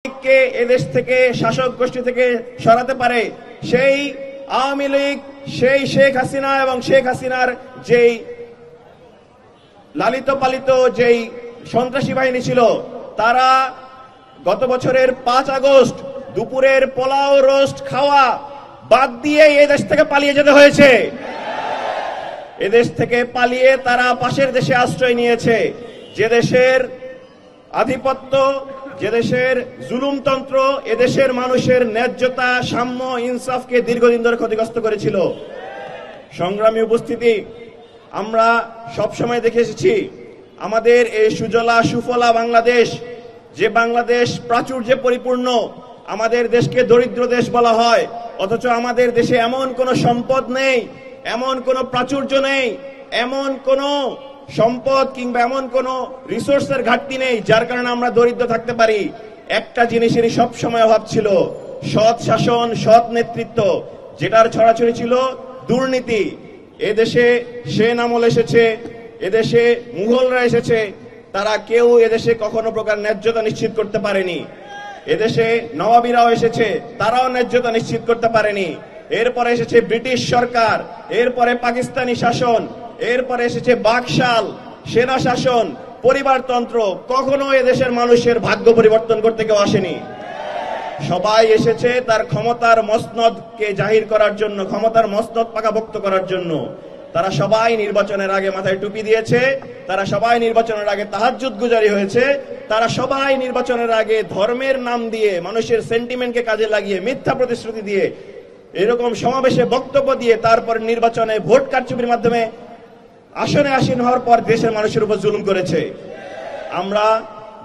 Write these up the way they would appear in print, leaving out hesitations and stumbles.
কে এদেশ থেকে শাসক গোষ্ঠী থেকে সরাতে পারে সেই আওয়ামী লীগ, সেই শেখ হাসিনা এবং শেখ হাসিনার যেই লালিত পালিত যেই সন্ত্রাসী বাহিনী ছিল, তারা গত বছরের 5 আগস্ট দুপুরের পোলাও রোস্ট খাওয়া বাদ দিয়ে এই দেশ থেকে পালিয়ে যেতে হয়েছে। এদেশ থেকে পালিয়ে তারা পাশের দেশে আশ্রয় নিয়েছে, যে দেশের আধিপত্য, যে দেশের জুলুমতন্ত্র এদেশের মানুষের ন্যায্যতা, সাম্য, ইনসাফকে দীর্ঘদিন ধরে ক্ষতিগ্রস্ত করেছিল। সংগ্রামী উপস্থিতি, আমরা সবসময় দেখে এসেছি আমাদের এই সুজলা সুফলা বাংলাদেশ, যে বাংলাদেশ প্রাচুর্যে পরিপূর্ণ, আমাদের দেশকে দরিদ্র দেশ বলা হয়, অথচ আমাদের দেশে এমন কোনো সম্পদ নেই, এমন কোনো প্রাচুর্য নেই, এমন কোনো সম্পদ কিংবা এমন কোনো রিসোর্সের ঘাটতি নেই যার কারণে আমরা দরিদ্র থাকতে পারি। একটা জিনিসেরই সব সময় অভাব ছিল, সৎ শাসন, সৎ নেতৃত্ব, যেটার ছড়াছড়ি ছিল দুর্নীতি। এদেশে সেন আমল এসেছে, এদেশে মুঘলরা এসেছে, তারা কেউ এদেশে কখনো প্রকার ন্যায্যতা নিশ্চিত করতে পারেনি। এদেশে নবাবীরাও এসেছে, তারাও ন্যায্যতা নিশ্চিত করতে পারেনি। এরপরে এসেছে ব্রিটিশ সরকার, এরপরে পাকিস্তানি শাসন, এরপরে এসেছে বাকশাল, সেনা শাসন, পরিবারতন্ত্র। কখনো এদেশের মানুষের ভাগ্য পরিবর্তন করতে কেউ আসেনি। সবাই এসেছে তার ক্ষমতার মসনদকে জাহির করার জন্য, ক্ষমতার মসনদ পাকাপোক্ত করার জন্য। তারা সবাই নির্বাচনের আগে মাথায় টুপি দিয়েছে, তারা সবাই নির্বাচনের আগে তাহাজ্জুদ গুজারি হয়েছে, তারা সবাই নির্বাচনের আগে ধর্মের নাম দিয়ে, মানুষের সেন্টিমেন্টকে কাজে লাগিয়ে, মিথ্যা প্রতিশ্রুতি দিয়ে, এরকম সমাবেশে বক্তব্য দিয়ে, তারপর নির্বাচনে ভোট কারচুপির মাধ্যমে আসনে আসীন হওয়ার পর দেশের মানুষের উপর জুলুম করেছে। আমরা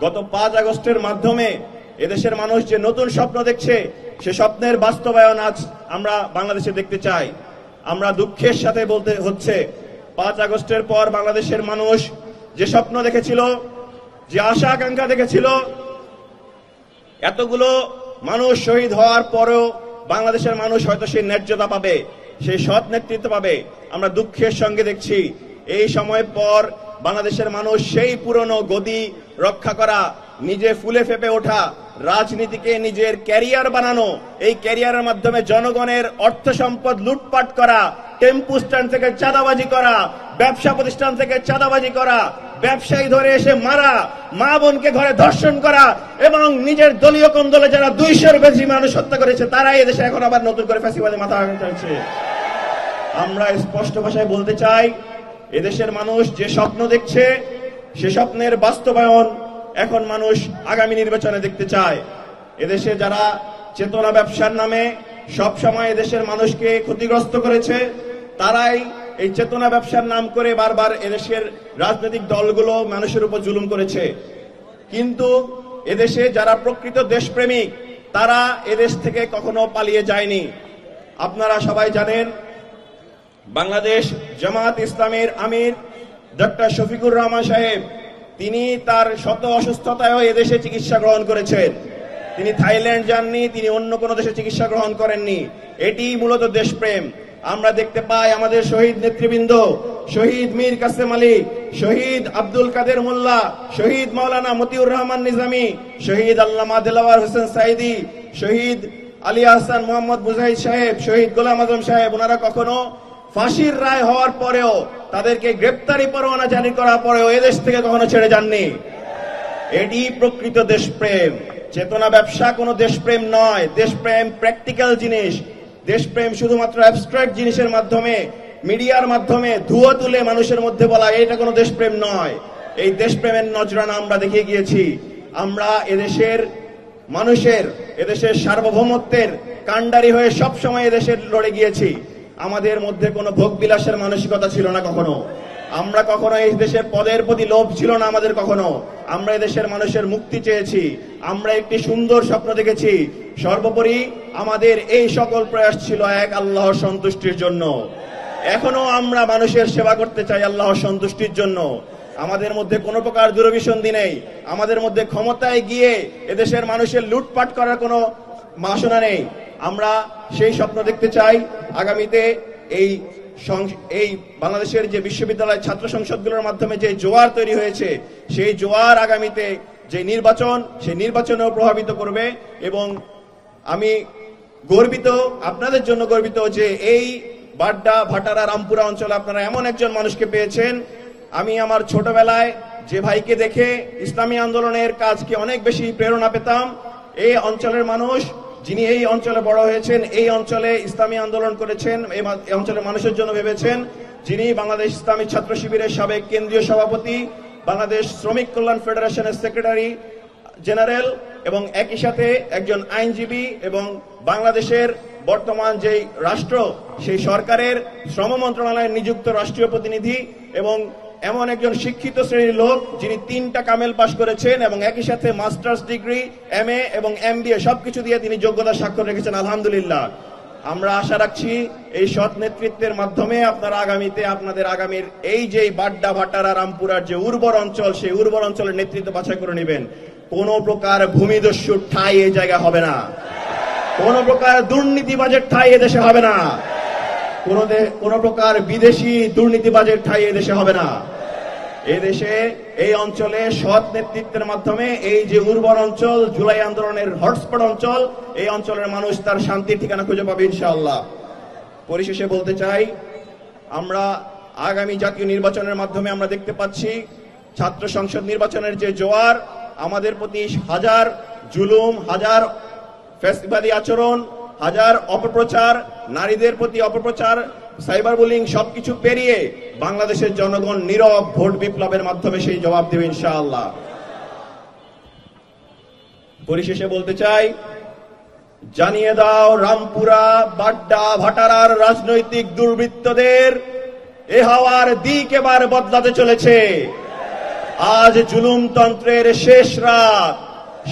গত 5 আগস্টের মাধ্যমে এদেশের মানুষ যে নতুন স্বপ্ন দেখছে, সে স্বপ্নের বাস্তবায়ন আজ আমরা বাংলাদেশে দেখতে চাই। আমরা দুঃখের সাথে বলতে হচ্ছে, 5 আগস্টের পর বাংলাদেশের মানুষ যে স্বপ্ন দেখেছিল, যে আশা আকাঙ্ক্ষা দেখেছিল, এতগুলো মানুষ শহীদ হওয়ার পরেও বাংলাদেশের মানুষ হয়তো সেই ন্যায্যতা পাবে, সেই সৎ নেতৃত্ব পাবে, আমরা দুঃখের সঙ্গে দেখছি এই সময় পর বাংলাদেশের মানুষ সেই পুরনো গদি রক্ষা করা, নিজে ফুলে ফেপে ওঠা, রাজনীতিকে নিজের ক্যারিয়ার বানানো, এই ক্যারিয়ারের মাধ্যমে জনগণের অর্থ সম্পদ লুটপাট করা, টেম্পু স্ট্যান্ড থেকে চাঁদাবাজি করা, ব্যবসা প্রতিষ্ঠান থেকে চাঁদাবাজি করা, ব্যবসায়ী ধরে এসে মারা, মা বোনকে ঘরে ধর্ষণ করা এবং নিজের দলীয় কোন্দলে যারা 200-এর বেশি মানুষ হত্যা করেছে, তারাই এদেশে এখন আবার নতুন করে ফ্যাসিবাদে মাথা চাইছে। আমরা স্পষ্ট ভাষায় বলতে চাই, এদেশের মানুষ যে স্বপ্ন দেখছে, সে স্বপ্নের বাস্তবায়ন এখন মানুষ আগামী নির্বাচনে দেখতে চায়। এদেশে যারা চেতনা ব্যবসার নামে সব সময় এদেশের মানুষকে ক্ষতিগ্রস্ত করেছে, তারাই এই চেতনা ব্যবসার নাম করে বারবার এদেশের রাজনৈতিক দলগুলো মানুষের উপর জুলুম করেছে। কিন্তু এদেশে যারা প্রকৃত দেশপ্রেমিক, তারা এদেশ থেকে কখনো পালিয়ে যায়নি। আপনারা সবাই জানেন, বাংলাদেশ জামাত ইসলামের আমির ডক্টর শফিকুর রহমান সাহেব, তিনি তার শত অসুস্থতায়ও এদেশে চিকিৎসা গ্রহণ করেছেন। তিনি থাইল্যান্ড যাননি, তিনি অন্য কোনো দেশে চিকিৎসা গ্রহণ করেননি। এটি মূলত দেশপ্রেম। আমরা দেখতে পাই আমাদের শহীদ নেতৃবৃন্দ, শহীদ মীর কাসেম আলী, শহীদ আব্দুল কাদের মোল্লা, শহীদ মাওলানা মতিউর রহমান নিজামী, শহীদ আল্লামা দেলাওয়ার হোসেন সাইদি, শহীদ আলী আহসান মোহাম্মদ মুজাহিদ সাহেব, শহীদ গোলাম আজম সাহেব, ওনারা কখনো ফাঁসির রায় হওয়ার পরেও, তাদেরকে গ্রেপ্তারি পরোয়ানা জারি করার পরেও এদেশ থেকে কখনো ছেড়ে যাননি। এটি প্রকৃত দেশপ্রেম। চেতনা ব্যবসা কোনো দেশপ্রেম নয়। দেশপ্রেম প্র্যাকটিক্যাল জিনিস। দেশপ্রেম শুধুমাত্র অ্যাবস্ট্রাক্ট জিনিসের মাধ্যমে, মিডিয়ার মাধ্যমে ধুয়ো তুলে মানুষের মধ্যে বলা, এটা কোনো দেশপ্রেম নয়। এই দেশপ্রেমের নজরানা আমরা দেখে গিয়েছি। আমরা এদেশের মানুষের, এদেশের সার্বভৌমত্বের কাণ্ডারি হয়ে সবসময় এদেশের লড়ে গিয়েছি। আমাদের মধ্যে কোনো ভোগ বিলাসের মানসিকতা ছিল না কখনো। আমরা কখনো এই দেশের পদের প্রতি লোভ ছিল না আমাদের কখনো। আমরা এদেশের মানুষের মুক্তি চেয়েছি। আমরা একটি সুন্দর স্বপ্ন দেখেছি। সর্বোপরি আমাদের এই সকল প্রয়াস ছিল এক আল্লাহর সন্তুষ্টির জন্য। এখনো আমরা মানুষের সেবা করতে চাই আল্লাহর সন্তুষ্টির জন্য। আমাদের মধ্যে কোনো প্রকার দুরভিসন্ধি নেই। আমাদের মধ্যে ক্ষমতায় গিয়ে এদেশের মানুষের লুটপাট করার কোনো বাসনা নেই। আমরা সেই স্বপ্ন দেখতে চাই। আগামীতে এই এই বাংলাদেশের যে বিশ্ববিদ্যালয় ছাত্র সংসদগুলোর মাধ্যমে যে জোয়ার তৈরি হয়েছে, সেই জোয়ার আগামীতে যে নির্বাচন, সেই নির্বাচনেও প্রভাবিত করবে। এবং আমি গর্বিত, আপনাদের জন্য গর্বিত যে এই বাড্ডা, ভাটারা, রামপুরা অঞ্চলে আপনারা এমন একজন মানুষকে পেয়েছেন। আমি আমার ছোটবেলায় যে ভাইকে দেখে ইসলামী আন্দোলনের কাজকে অনেক বেশি প্রেরণা পেতাম, এই অঞ্চলের মানুষ, যিনি এই অঞ্চলে বড় হয়েছেন, এই অঞ্চলে ইসলামী আন্দোলন করেছেন, এই অঞ্চলের মানুষের জন্য ভেবেছেন, যিনি বাংলাদেশ ইসলামী ছাত্র শিবিরের সাবেক কেন্দ্রীয় সভাপতি, বাংলাদেশ শ্রমিক কল্যাণ ফেডারেশনের সেক্রেটারি জেনারেল এবং একই সাথে একজন আইনজীবী এবং বাংলাদেশের বর্তমান যেই রাষ্ট্র, সেই সরকারের শ্রম মন্ত্রণালয়ের নিযুক্ত রাষ্ট্রীয় প্রতিনিধি এবং এমন একজন শিক্ষিত শ্রেণীর লোক যিনি 3টা কামেল পাশ করেছেন এবং একই সাথে মাস্টার্স ডিগ্রি, MA এবং MBA সবকিছু দিয়ে তিনি যোগ্যতা স্বাক্ষর রেখেছেন। আলহামদুলিল্লাহ। আমরা আশা রাখছি এই সৎ নেতৃত্বের মাধ্যমে আপনারা আগামীতে আপনাদের আগামীর এই যে বাড্ডা, ভাটারা, রামপুরার যে উর্বর অঞ্চল, সেই উর্বর অঞ্চলের নেতৃত্ব বাছাই করে নেবেন। কোন প্রকার ভূমিদস্যুর ঠাঁই এই জায়গা হবে না, কোন প্রকার দুর্নীতিবাজের ঠাঁই এদেশে হবে না, কোন প্রকার বিদেশি দুর্নীতিবাজের ঠাঁই এদেশে হবে না। এদেশে এই অঞ্চলে সৎ নেতৃত্বের মাধ্যমে এই যে উর্বর অঞ্চল, জুলাই আন্দোলনের হটস্পট অঞ্চল, এই অঞ্চলের মানুষ তার শান্তির ঠিকানা খুঁজে পাবে ইনশাআল্লাহ। পরিশেষে বলতে চাই, আমরা আগামী জাতীয় নির্বাচনের মাধ্যমে আমরা দেখতে পাচ্ছি ছাত্র সংসদ নির্বাচনের যে জোয়ার, আমাদের প্রতি হাজার জুলুম, হাজার ফ্যাসিবাদী আচরণ, হাজার অপপ্রচার, নারীদের প্রতি অপপ্রচার, সাইবার বুলিং সবকিছু পেরিয়ে বাংলাদেশের জনগণ নীরব ভোট বিপ্লবের মাধ্যমে সেই জবাব দেবে ইনশাআল্লাহ। পরিশেষে বলতে চাই, জানিয়ে দাও রামপুরা, বাড্ডা, ভাটারার রাজনৈতিক দুর্বৃত্তদের এ হাওয়ার দিক এবার বদলাতে চলেছে। আজ জুলুমতন্ত্রের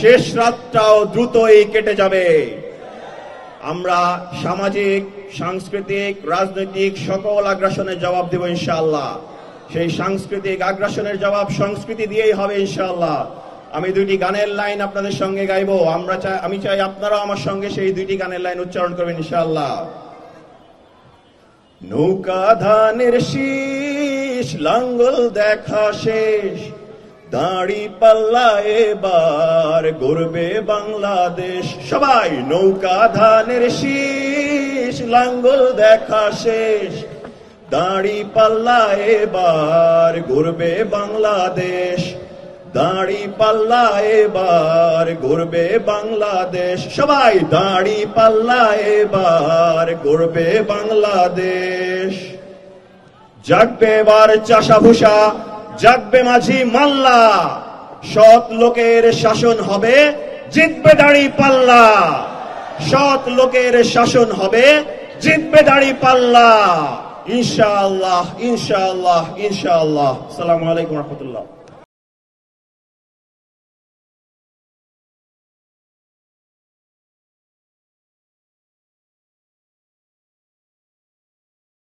শেষ রাতটাও দ্রুতই কেটে যাবে। আমরা সামাজিক, সাংস্কৃতিক, রাজনৈতিক সকল আগ্রাসনের জবাব দেব ইনশাআল্লাহ। সেই সাংস্কৃতিক আগ্রাসনের জবাব সংস্কৃতি দিয়েই হবে ইনশাআল্লাহ। আমি 2টি গানের লাইন আপনাদের সঙ্গে গাইবো। আমি চাই আপনারাও আমার সঙ্গে সেই 2টি গানের লাইন উচ্চারণ করবেন ইনশাআল্লাহ। নৌকা ধানের শীষ, লাঙ্গল দেখা শেষ, দাড়ি পাল্লা এবার গড়বে বাংলাদেশ। সবাই নৌকা ধানের শীষ, লাঙ্গল দেখা শেষ, দাড়ি পাল্লা এবার গড়বে বাংলাদেশ, দাড়ি পাল্লা এবার গড়বে বাংলাদেশ। সবাই দাড়ি পাল্লা এবার গড়বে বাংলাদেশ। জাগবে এবার চাষা ভুষা, জাগবে মাঝি মাল্লা, সৎ লোকের শাসন হবে, জিতবে দাড়ি পাল্লা। সৎ লোকের শাসন হবে, জিতবে দাড়ি পাল্লা ইনশাআল্লাহ, ইনশাআল্লাহ, ইনশাআল্লাহ। আসসালামু আলাইকুম ওয়া রাহমাতুল্লাহ।